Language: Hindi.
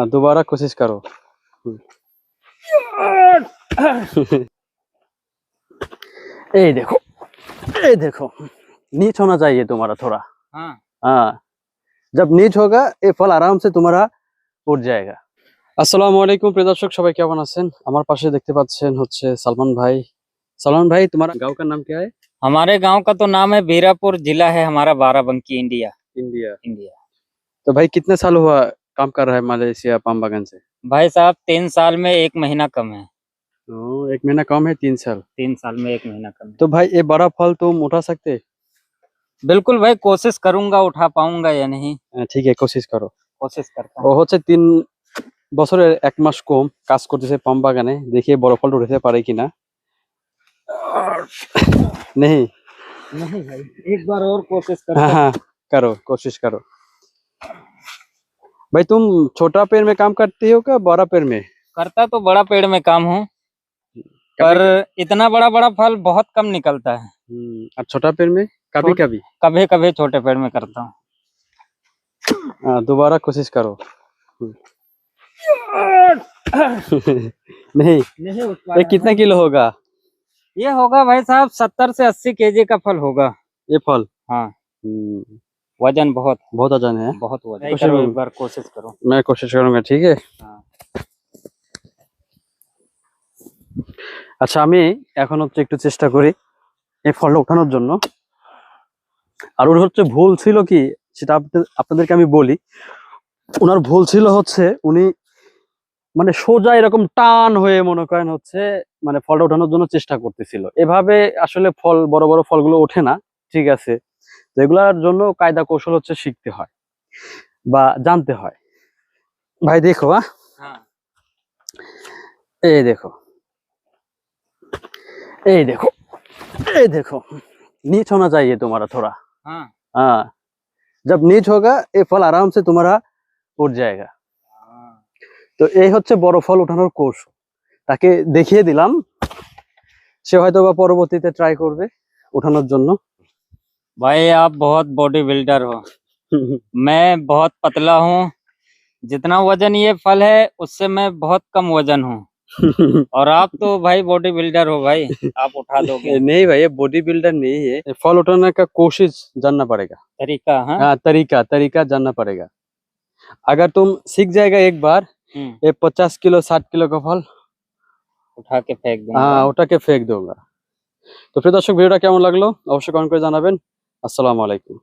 दोबारा कोशिश करो। ये देखो, ये देखो, नीच होना चाहिए तुम्हारा थोड़ा। हाँ हाँ, जब नीच होगा ये फल आराम से तुम्हारा उठ जाएगा। আসসালামু আলাইকুম প্রিয় দর্শক, সবাই কেমন আছেন? আমার পাশে দেখতে পাচ্ছেন হচ্ছে সালমান ভাই। सलमान भाई, तुम्हारा गांव का नाम क्या है? हमारे गांव का तो नाम है बीरापुर, जिला है हमारा बाराबंकी, इंडिया। इंडिया। इंडिया। तो भाई कितने साल हुआ काम कर रहा है मलेशिया पाम बागान से? भाई साहब 3 साल में 1 महीना कम है। 1 महीना कम है, 3 साल। 3 साल में 1 महीना कम है। तो भाई ये बड़ा फल तुम उठा सकते? बिल्कुल भाई, कोशिश करूंगा, उठा पाऊंगा या नहीं ठीक है, कोशिश करो। कोशिश करता ও হচ্ছে 3 বছরের 1 মাস কম কাজ করতেছে পাম বাগানে, দেখি বড় ফল উঠাতে পারে কিনা। नहीं नहीं भाई, एक बार और कोशिश हाँ करता। हाँ, करो, कोशिश करो। भाई तुम छोटा पेड़ में काम करती हो क्या बड़ा पेड़ में? करता तो बड़ा पेड़ में काम हूँ, पर इतना बड़ा बड़ा फल बहुत कम निकलता है। और छोटा पेड़ में कभी कभी कभी कभी छोटे पेड़ में करता हूँ। दोबारा कोशिश करो। नहीं, ये कितना किलो होगा? ये होगा भाई साहब 70 से 80 केजी का फल होगा ये फल। हाँ, वजन बहुत वजन है। बहुत वजन। करो एक बार कोशिश करो। मैं कोशिश करूंगा, ठीक है। আচ্ছা, আমি এখন হচ্ছে একটু চেষ্টা করি এই ফলটা ওঠানোর জন্য। আর ওর হচ্ছে ভুল ছিল কি সেটা আপনাদেরকে আমি বলি। ওনার ভুল ছিল হচ্ছে উনি মানে সোজা এরকম টান হয়ে মনে করেন হচ্ছে মানে ফলটা ওঠানোর জন্য চেষ্টা করতেছিল। এভাবে আসলে ফল বড় বড় ফলগুলো ওঠে না, ঠিক আছে। তো এগুলার জন্য কায়দা কৌশল হচ্ছে শিখতে হয় বা জানতে হয়। ভাই দেখো, हाँ এই দেখো, এই দেখো, এই देखो, नीच होना चाहिए तुम्हारा थोड़ा। हाँ हाँ, जब नीच होगा ये फल आराम से तुम्हारा उठ जाएगा। তো এই হচ্ছে বড় ফল ওঠানোর কৌশল, তাকে দেখিয়ে দিলাম, সে হয়তো বা পরবর্তীতে ট্রাই করবে ওঠানোর জন্য। भाई आप बहुत बॉडी बिल्डर हो, मैं बहुत पतला हूँ। जितना वजन ये फल है उससे मैं बहुत कम वजन हूँ, और आप तो भाई बॉडी बिल्डर हो भाई, आप उठा दोगे। नहीं भाई, ये बॉडी बिल्डर नहीं है, ये फल उठाने का कोशिश जानना पड़ेगा, तरीका। हाँ, तरीका तरीका जानना पड़ेगा। अगर तुम सीख जाएगा एक बार, ये 50 किलो 60 किलो का फल उठा के फेंक दूंगा। हाँ, उठा के फेंक दूंगा। तो फिर दर्शक, ভিডিওটা কেমন লাগলো অবশ্যই কমেন্ট করে জানাবেন। আসসালামু আলাইকুম।